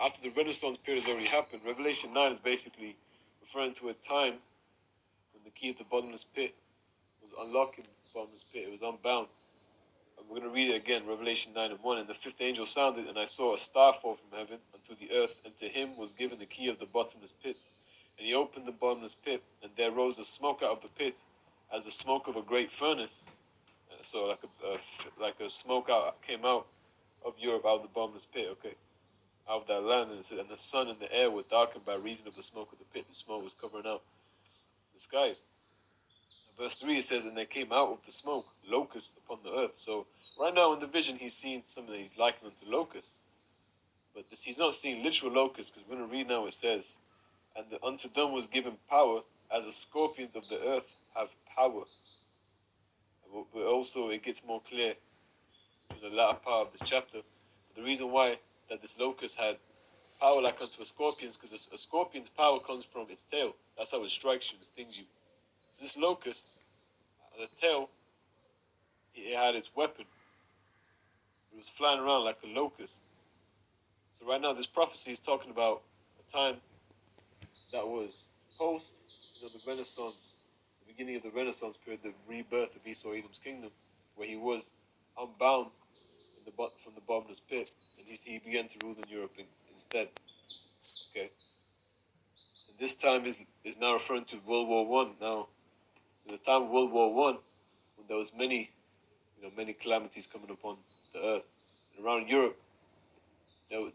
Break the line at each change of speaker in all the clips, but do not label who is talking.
after the Renaissance period has already happened, Revelation 9 is basically referring to a time when the key of the bottomless pit was unlocked in the bottomless pit. It was unbound. And we're going to read it again, Revelation 9:1. And the fifth angel sounded, and I saw a star fall from heaven unto the earth, and to him was given the key of the bottomless pit. And he opened the bottomless pit, and there rose a smoke out of the pit, as the smoke of a great furnace. So like a smoke came out of Europe, out of the bottomless pit, okay, out of that land. And it said, and the sun and the air were darkened by reason of the smoke of the pit. The smoke was covering out the skies. Verse 3, it says, and there came out of the smoke locusts upon the earth. So right now in the vision, he's seeing something that he's likening to locusts. But he's not seeing literal locusts, because we're going to read now, it says, and unto them was given power, as the scorpions of the earth have power. But also, it gets more clear in the latter part of this chapter. The reason why that this locust had power like unto a scorpion is because a scorpion's power comes from its tail. That's how it strikes you, it stings you. So this locust, the tail, it had its weapon. It was flying around like a locust. So right now, this prophecy is talking about a time that was post, the Renaissance, the beginning of the Renaissance period, the rebirth of Esau Edom's kingdom, where he was unbound from the bottomless pit, and he began to rule in Europe instead. Okay, and this time is now referring to World War One. Now, in the time of World War One, when there was many calamities coming upon the earth and around Europe,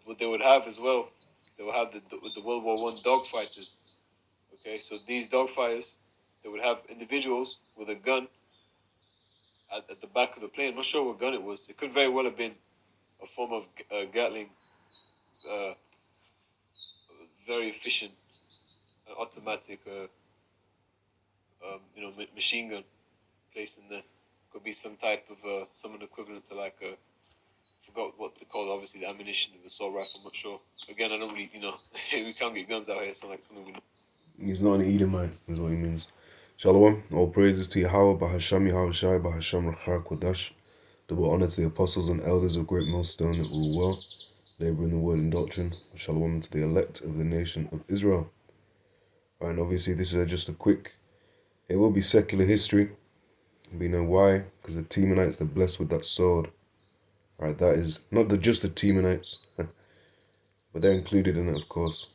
what they would have as well, they would have the World War One dogfighters. Okay, so these dogfighters, they would have individuals with a gun at the back of the plane. I'm not sure what gun it was. It could very well have been a form of Gatling, very efficient, automatic, machine gun placed in there. Could be some type of something equivalent to like a, forgot what they call, obviously the ammunition of the assault rifle. I'm not sure. Again, I don't really, we can't get guns out here, so like something we know.
He's not an Edomite, is what he means. Shalom, all praises to Yahawah, bahasham, Yahawashi, bahasham, Rachar, Kodash. Double honor to the apostles and elders of great millstone that rule well, labor in the word and doctrine. Shalom to the elect of the nation of Israel. Right, and obviously this is just a quick, it will be secular history. We know why, because the Temanites, they're blessed with that sword. Right, that is not just the Temanites, but they're included in it, of course.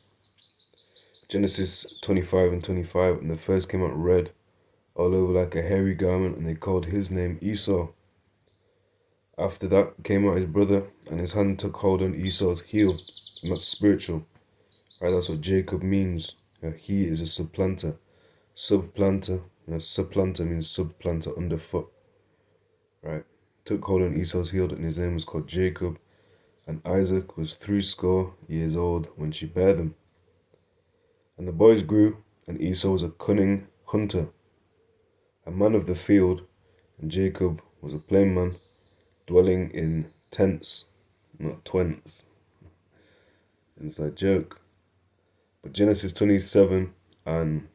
Genesis 25 and 25, and the first came out red, all over like a hairy garment, and they called his name Esau. After that came out his brother, and his hand took hold on Esau's heel, and that's spiritual. Right, that's what Jacob means. He is a supplanter. Supplanter, supplanter means supplanter, underfoot. Right, took hold on Esau's heel, and his name was called Jacob. And Isaac was 80 years old when she bare them. And the boys grew, and Esau was a cunning hunter, a man of the field, and Jacob was a plain man, dwelling in tents, not twents. Inside joke. But Genesis 27 and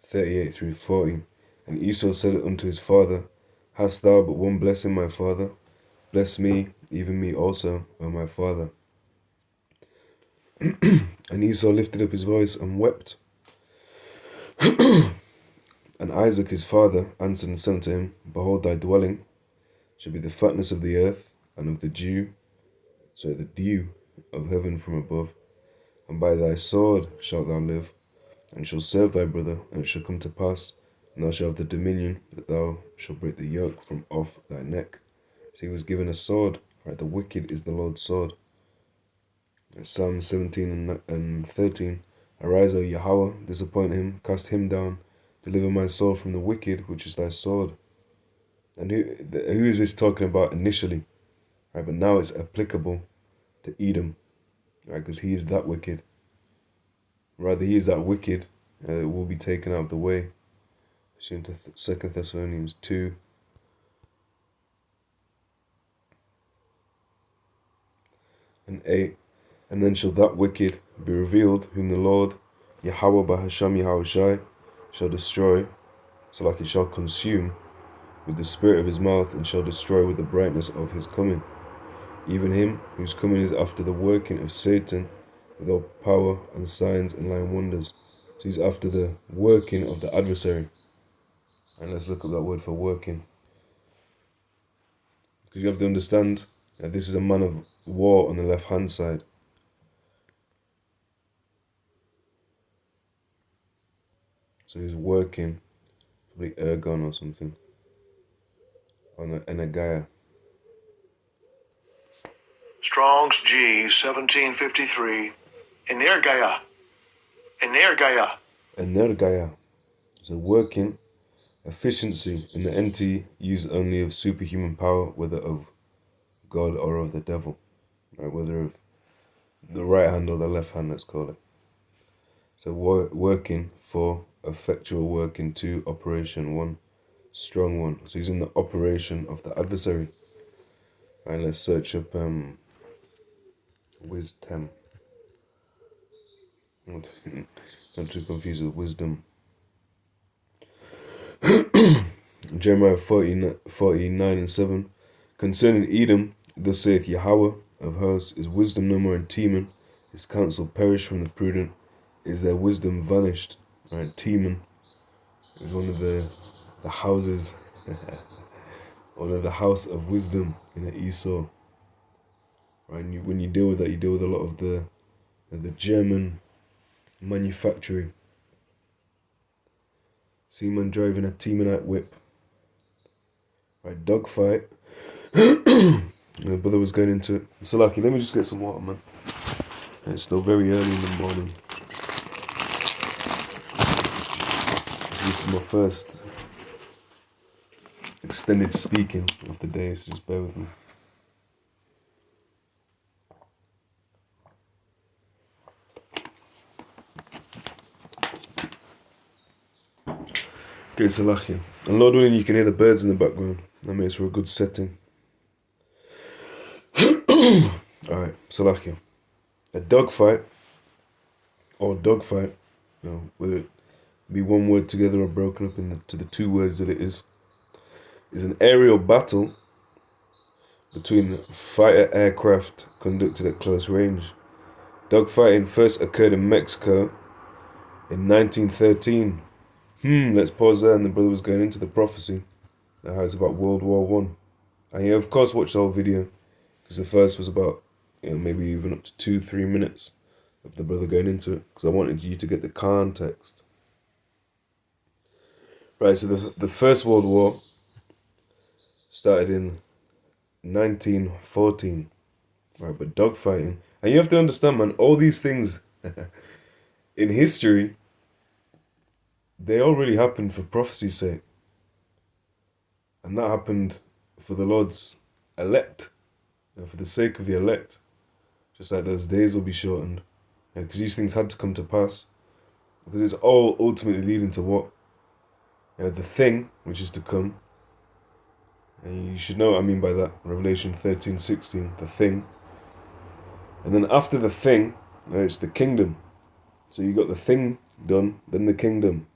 38 through 40. And Esau said unto his father, hast thou but one blessing, my father? Bless me, even me also, O my father. And Esau lifted up his voice and wept. And Isaac his father answered and said unto him, behold, thy dwelling shall be the fatness of the earth, and of the dew of heaven from above. And by thy sword shalt thou live, and shalt serve thy brother. And it shall come to pass, and thou shalt have the dominion, that thou shalt break the yoke from off thy neck. So he was given a sword. Right, the wicked is the Lord's sword. Psalm 17 and 13. Arise, O Yahawah, disappoint him, cast him down, deliver my soul from the wicked, which is thy sword. And who is this talking about initially? Right, but now it's applicable to Edom, right? Because he is that wicked. Rather, he is that wicked, it will be taken out of the way. According to 2 Thessalonians 2. And 8. And then shall that wicked be revealed, whom the Lord, Yahawah, bahasham, Yahawashi, shall destroy, so like it shall consume with the spirit of his mouth, and shall destroy with the brightness of his coming. Even him whose coming is after the working of Satan with all power and signs and lying wonders. So he's after the working of the adversary. And let's look up that word for working. Because you have to understand that this is a man of war on the left hand side. So he's working, probably ergon or something, on an Enagaya.
Strong's G 1753. Energaya.
Energaya. So working, efficiency in the NT use only of superhuman power, whether of God or of the devil. Right, whether of the right hand or the left hand, let's call it. So working, 4, effectual working, 2, operation, 1, strong 1. So he's in the operation of the adversary. Right, let's search up wisdom. Not too confused with wisdom. Jeremiah 49:7. Concerning Edom, thus saith Yahawah of hosts, is wisdom no more in Teman? Is counsel perished from the prudent? Is their wisdom vanished? Right, Teman is one of the houses, one of the house of wisdom in Esau. Right, and when you deal with that, you deal with a lot of the German manufacturing. See man driving a Temanite whip. Right, dogfight. My brother was going into it. Salaki, let me just get some water, man. It's still very early in the morning. This is my first extended speaking of the day, so just bear with me. Okay, Salaki. And Lord willing, you can hear the birds in the background. That makes for a good setting. Alright, Salaki. A dogfight, or dogfight, whether it be one word together or broken up into the 2 words that it is an aerial battle between fighter aircraft conducted at close range. Dogfighting first occurred in Mexico in 1913. Let's pause there, and the brother was going into the prophecy. How it's about World War One. And you of course watched the whole video, because the first was about, maybe even up to 2-3 minutes of the brother going into it, because I wanted you to get the context. Right, so the First World War started in 1914. Right, but dogfighting, and you have to understand, man, all these things in history, they all really happened for prophecy's sake. And that happened for the Lord's elect, for the sake of the elect. Just like those days will be shortened. Because these things had to come to pass. Because it's all ultimately leading to what? The thing, which is to come. And you should know what I mean by that. Revelation 13:16, the thing. And then after the thing, it's the kingdom. So you got the thing done, then the kingdom.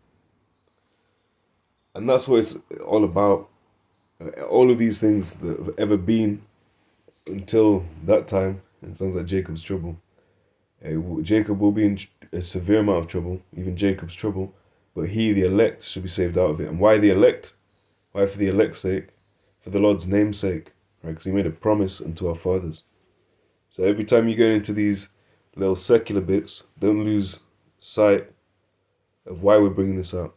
And that's what it's all about. All of these things that have ever been until that time, it sounds like Jacob's trouble. Jacob will be in a severe amount of trouble, even Jacob's trouble, but he, the elect, should be saved out of it. And why the elect? Why for the elect's sake? For the Lord's name's sake, right? Because he made a promise unto our fathers. So every time you go into these little secular bits, don't lose sight of why we're bringing this out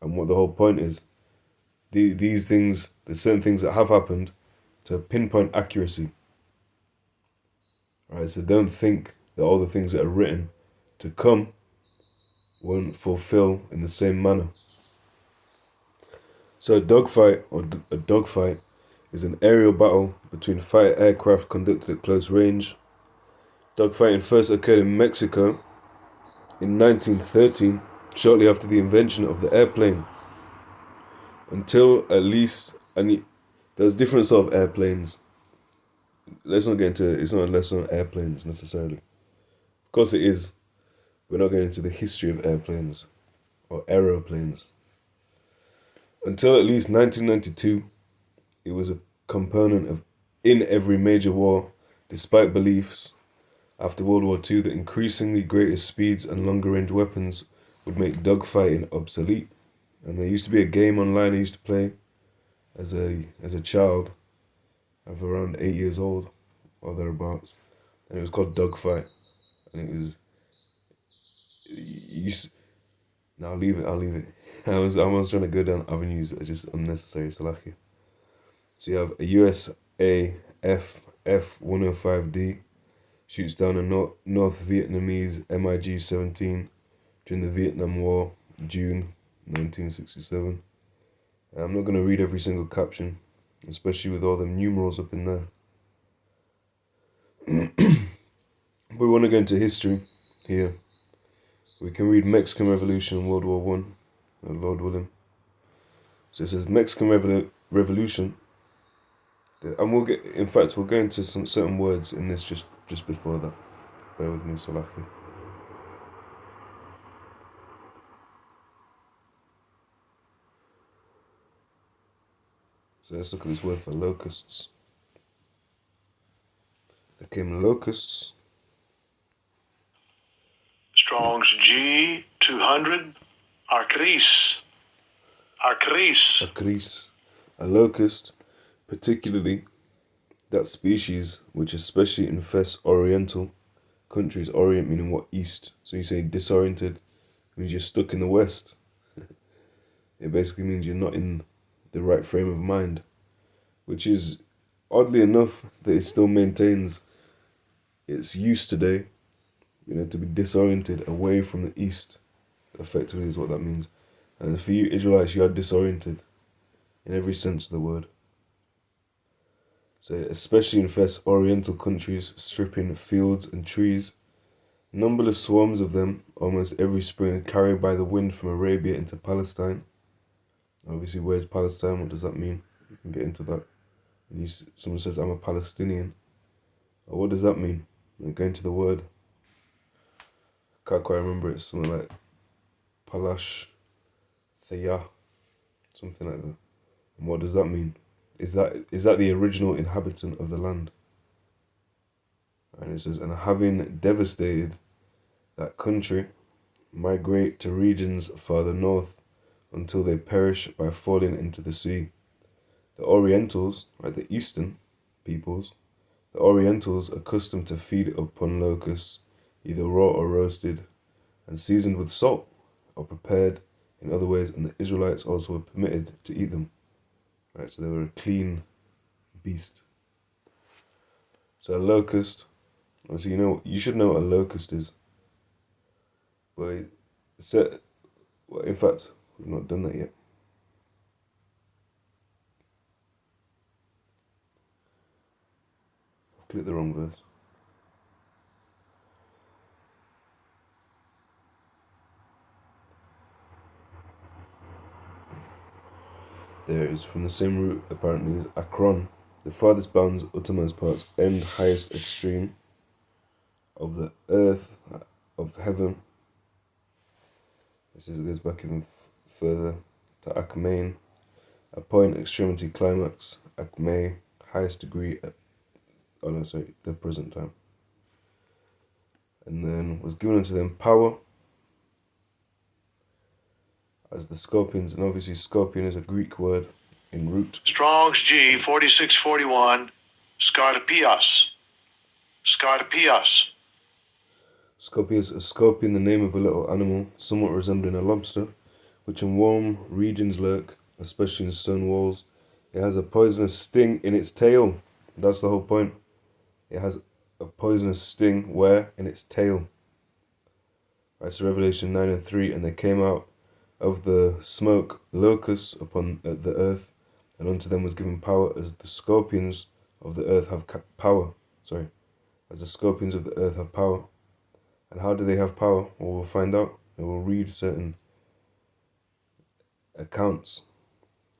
and what the whole point is. These things, there's certain things that have happened to pinpoint accuracy. Right, so don't think that all the things that are written to come won't fulfill in the same manner. So a dogfight is an aerial battle between fighter aircraft conducted at close range. Dogfighting first occurred in Mexico in 1913, shortly after the invention of the airplane. Until at least, there's different sort of airplanes. Let's not get into it. It's not a lesson on airplanes necessarily. Of course it is. We're not going into the history of airplanes or aeroplanes. Until at least 1992, it was a component in every major war Despite beliefs after World War II that increasingly greater speeds and longer range weapons would make dogfighting obsolete. And there used to be a game online I used to play as a child of around 8 years old or thereabouts, and it was called Dogfight, and it was no, I'll leave it. I was trying to go down avenues that are just unnecessary, so lucky. So you have a USA F-105D shoots down a North Vietnamese MiG-17 during the Vietnam War, June 1967. I'm not going to read every single caption, especially with all the numerals up in there. We want to go into history here. We can read Mexican Revolution, World War One, Lord willing. So it says Mexican Revolution, and we'll go into some certain words in this just before that. Bear with me, Salaki. So let's look at this word for locusts. There came locusts.
Strong's G 200. Arcris.
Acris. A locust, particularly that species which especially infests Oriental countries. Orient meaning what? East. So you say disoriented means you're stuck in the West. It basically means you're not in the right frame of mind, which is oddly enough that it still maintains its use today, to be disoriented away from the East, effectively is what that means. And for you Israelites, you are disoriented in every sense of the word. So it especially infests Oriental countries, stripping fields and trees. Numberless swarms of them, almost every spring, are carried by the wind from Arabia into Palestine. Obviously, where's Palestine? What does that mean? We can get into that. And someone says, I'm a Palestinian. Or what does that mean? Going to the word. I can't quite remember. It's something like Palash Thaya, something like that. And what does that mean? Is that the original inhabitant of the land? And it says, and having devastated that country, migrate to regions farther north until they perish by falling into the sea. The Orientals, the Eastern peoples, the Orientals accustomed to feed upon locusts, either raw or roasted, and seasoned with salt, or prepared in other ways, and the Israelites also were permitted to eat them. So they were a clean beast. So a locust, obviously you should know what a locust is. But in fact, we've not done that yet. I've clicked the wrong verse. There it is, from the same root apparently as Akron, the farthest bounds, uttermost parts, end, highest extreme of the earth, of heaven. It goes back even further to Akmain, a point, extremity, climax, Akmei, highest degree at, the present time. And then was given unto them power as the scorpions, and obviously scorpion is a Greek word in root.
Strong's G 4641. Scarpias.
Scorpius, a scorpion, the name of a little animal, somewhat resembling a lobster, which in warm regions lurk, especially in stone walls. It has a poisonous sting in its tail. That's the whole point. It has a poisonous sting where? In its tail. So Revelation 9:3, and they came out of the smoke locusts upon the earth, and unto them was given power as the scorpions of the earth have power. As the scorpions of the earth have power. And how do they have power? Well, we'll find out, and we'll read certain accounts.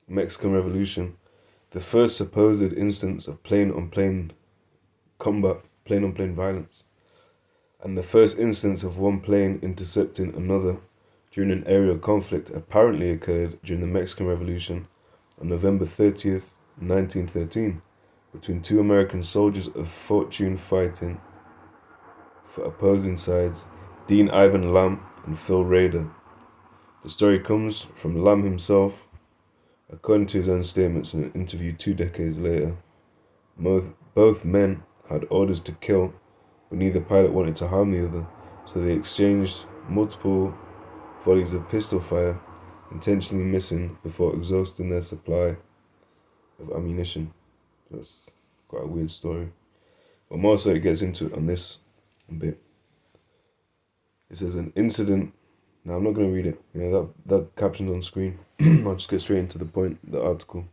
Mexican Revolution, the first supposed instance of plane-on-plane combat, plane-on-plane violence, and the first instance of one plane intercepting another during an aerial conflict apparently occurred during the Mexican Revolution on November 30th, 1913, between two American soldiers of fortune fighting for opposing sides, Dean Ivan Lamb and Phil Rader. The story comes from Lamb himself, according to his own statements in an interview 2 decades later. Both men had orders to kill, but neither pilot wanted to harm the other, so they exchanged multiple volleys of pistol fire, intentionally missing before exhausting their supply of ammunition. That's quite a weird story. But more so it gets into it on this bit. It says an incident. Now I'm not going to read it. That caption's on screen. I'll just get straight into the point, the article.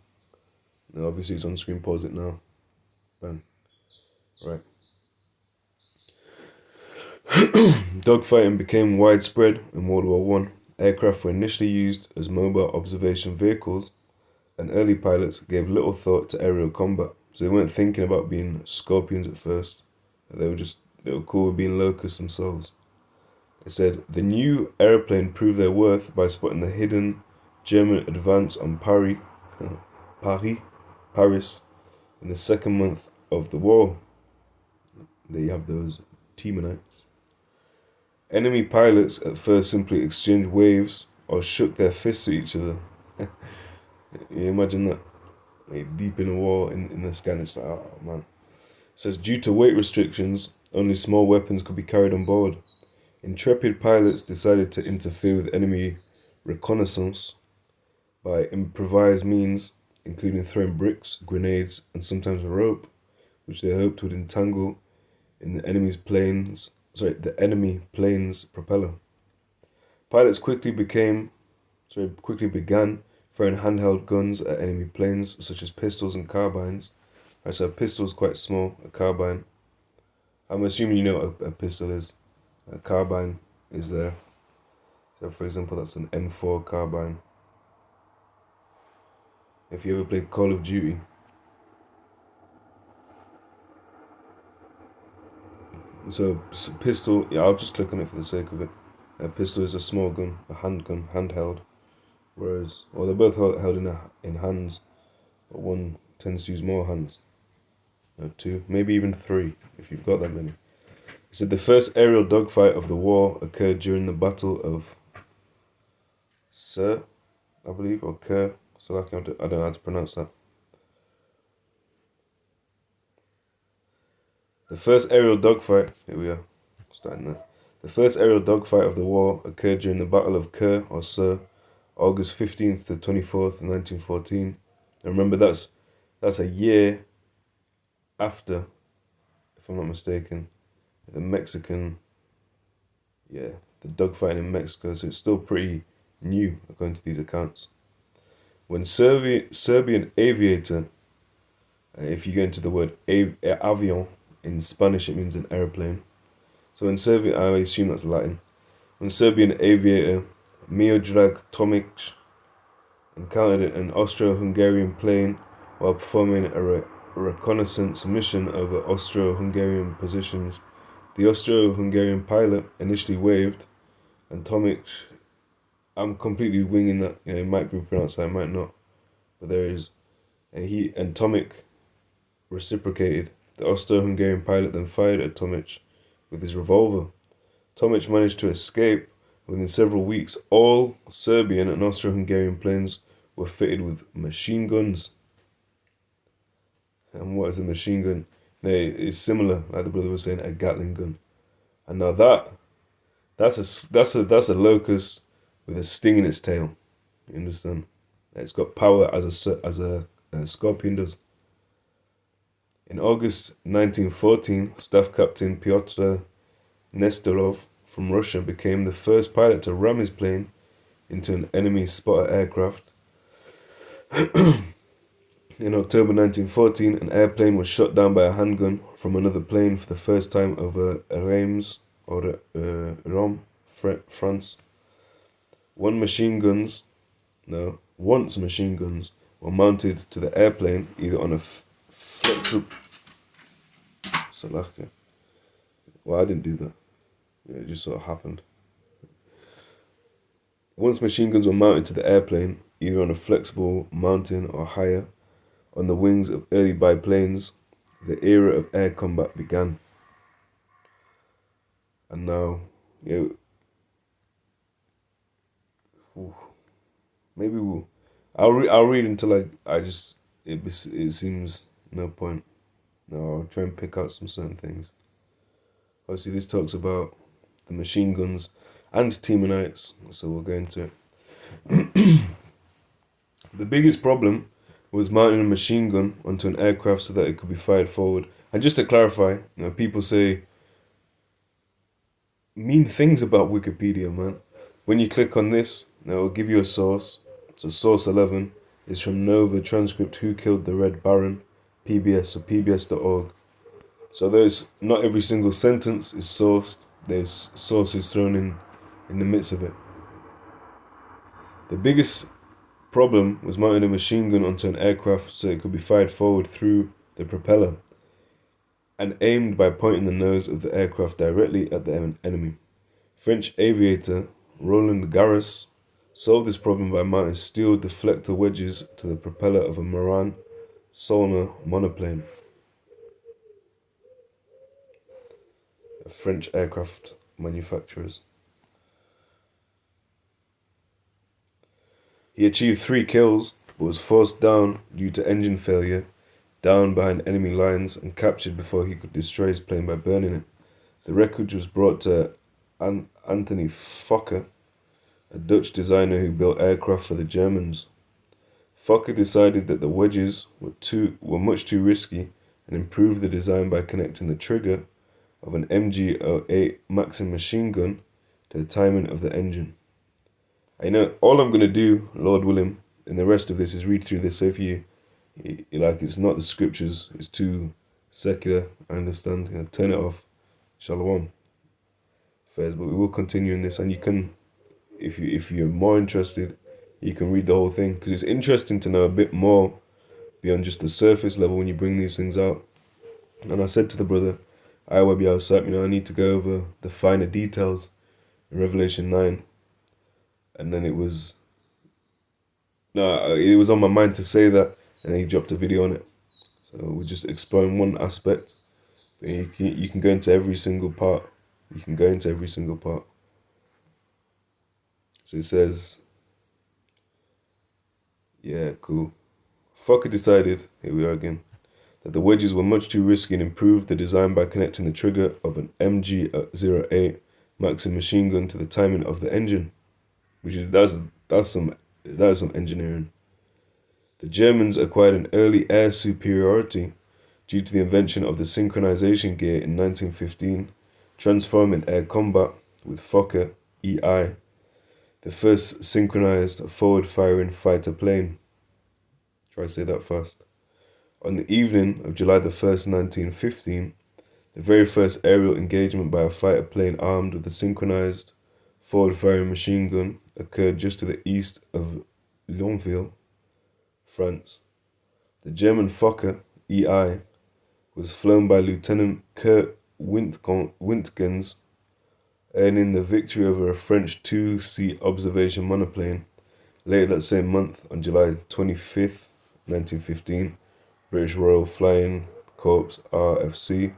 Now obviously it's on screen, pause it now. Bam. Right. Dogfighting became widespread in World War One. Aircraft were initially used as mobile observation vehicles, and early pilots gave little thought to aerial combat. So they weren't thinking about being scorpions at first. They were cool with being locusts themselves. It said, the new airplane proved their worth by spotting the hidden German advance on Paris, in the second month of the war. There you have those Temanites. Enemy pilots at first simply exchanged waves or shook their fists at each other. You imagine that? Like deep in a war in the sky, it's like, oh man. It says, due to weight restrictions, only small weapons could be carried on board. Intrepid pilots decided to interfere with enemy reconnaissance by improvised means, including throwing bricks, grenades, and sometimes a rope, which they hoped would entangle in the enemy plane's propeller. Pilots quickly began firing handheld guns at enemy planes, such as pistols and carbines. Right, so a pistol is quite small, a carbine. I'm assuming you know what a pistol is. A carbine is there. So for example, that's an M4 carbine. If you ever played Call of Duty, so pistol, yeah, I'll just click on it for the sake of it. A pistol is a small gun, a handgun, handheld. Whereas, well, they're both held in hands, but one tends to use more hands. No, 2, maybe even 3, if you've got that many. It said the first aerial dogfight of the war occurred during the Battle of Sir, I believe, or Kerr. So I don't know how to pronounce that. The first aerial dogfight, here we are, starting there. The first aerial dogfight of the war occurred during the Battle of Kerr, or Sir, August 15th to 24th, 1914. And remember, that's a year after, if I'm not mistaken, the dogfighting in Mexico, so it's still pretty new according to these accounts. When Serbian aviator, if you go into the word avion in Spanish, it means an airplane. So in Serbian, I assume that's Latin. When Serbian aviator Miodrag Tomic encountered an Austro-Hungarian plane while performing a reconnaissance mission over Austro-Hungarian positions, the Austro-Hungarian pilot initially waved, and Tomic, I'm completely winging that, it might be pronounced that, it might not, but there is, and Tomic reciprocated. The Austro-Hungarian pilot then fired at Tomic with his revolver. Tomic managed to escape. Within several weeks, all Serbian and Austro-Hungarian planes were fitted with machine guns. And what is a machine gun? It's similar, like the brother was saying, a Gatling gun. And now that's a locust with a sting in its tail. You understand? It's got power as a scorpion does. In August 1914, Staff Captain Pyotr Nestorov from Russia became the first pilot to ram his plane into an enemy spotter aircraft. In October 1914, an airplane was shot down by a handgun from another plane for the first time over Reims or Rome, France. Once machine guns were mounted to the airplane, either on a flexible. Well, I didn't do that. It just sort of happened. Once machine guns were mounted to the airplane, either on a flexible mounting or higher, on the wings of early biplanes, the era of air combat began. And now, maybe I'll read until it seems no point. No, I'll try and pick out some certain things. Obviously, this talks about the machine guns and Temanites, so we'll go into it. The biggest problem was mounting a machine gun onto an aircraft so that it could be fired forward. And just to clarify, people say mean things about Wikipedia, man. When you click on this, now it'll give you a source. So source 11 is from Nova transcript Who Killed the Red Baron, PBS, so pbs.org. So there's not every single sentence is sourced. There's sources thrown in the midst of it. The biggest problem was mounting a machine gun onto an aircraft so it could be fired forward through the propeller and aimed by pointing the nose of the aircraft directly at the enemy. French aviator Roland Garros solved this problem by mounting steel deflector wedges to the propeller of a Moran Solner monoplane, a French aircraft manufacturers. He achieved 3 kills, but was forced down due to engine failure, down behind enemy lines, and captured before he could destroy his plane by burning it. The wreckage was brought to Anthony Fokker, a Dutch designer who built aircraft for the Germans. Fokker decided that the wedges were much too risky and improved the design by connecting the trigger of an MG08 Maxim machine gun to the timing of the engine. I know all I'm going to do, Lord willing, in the rest of this is read through this. So if you like, it's not the scriptures, it's too secular, I understand, turn it off. Shalom. Fairs, but we will continue in this, and you can, if you're more interested, you can read the whole thing, because it's interesting to know a bit more beyond just the surface level when you bring these things out. And I said to the brother, I need to go over the finer details in Revelation 9. And then it was on my mind to say that, and then he dropped a video on it. So we're just exploring one aspect. You can go into every single part. So it says, yeah, cool. Fokker decided, here we are again, that the wedges were much too risky and improved the design by connecting the trigger of an MG08 Maxim machine gun to the timing of the engine, which is that's some engineering. The Germans acquired an early air superiority due to the invention of the synchronization gear in 1915, transforming air combat with Fokker EI, the first synchronized forward-firing fighter plane. Try to say that fast. On the evening of July the 1st, 1915, the very first aerial engagement by a fighter plane armed with a synchronized forward-firing machine gun occurred just to the east of Lionville, France. The German Fokker EI was flown by Lieutenant Kurt Wintgens, earning the victory over a French two-seat observation monoplane. Later that same month, on July 25th, 1915, British Royal Flying Corps RFC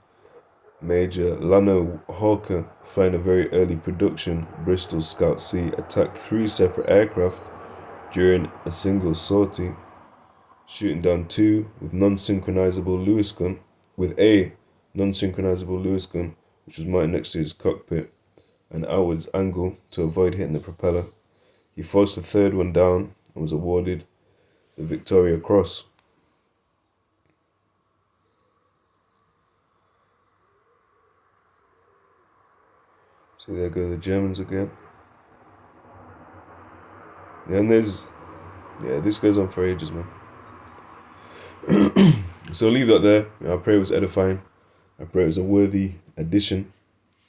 Major Lano Hawker, flying a very early production Bristol Scout C, attacked 3 separate aircraft during a single sortie, shooting down 2 with a non-synchronizable Lewis gun, which was mounted next to his cockpit, an outwards angle to avoid hitting the propeller. He forced the 3rd one down and was awarded the Victoria Cross. See, there go the Germans again. And this goes on for ages, man. So I'll leave that there. I pray it was edifying. I pray it was a worthy addition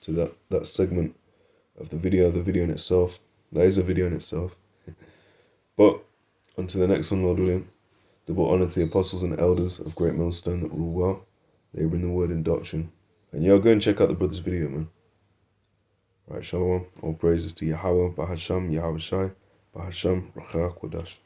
to that segment of the video in itself. That is a video in itself. But on to the next one, Lord willing. Double honor to the apostles and elders of Great Millstone that rule well. They bring the word and doctrine. And y'all go and check out the brother's video, man. Right, shalom. All praises to Yahawah, bahasham, Yahawashi, bahasham, Rakha Kodash.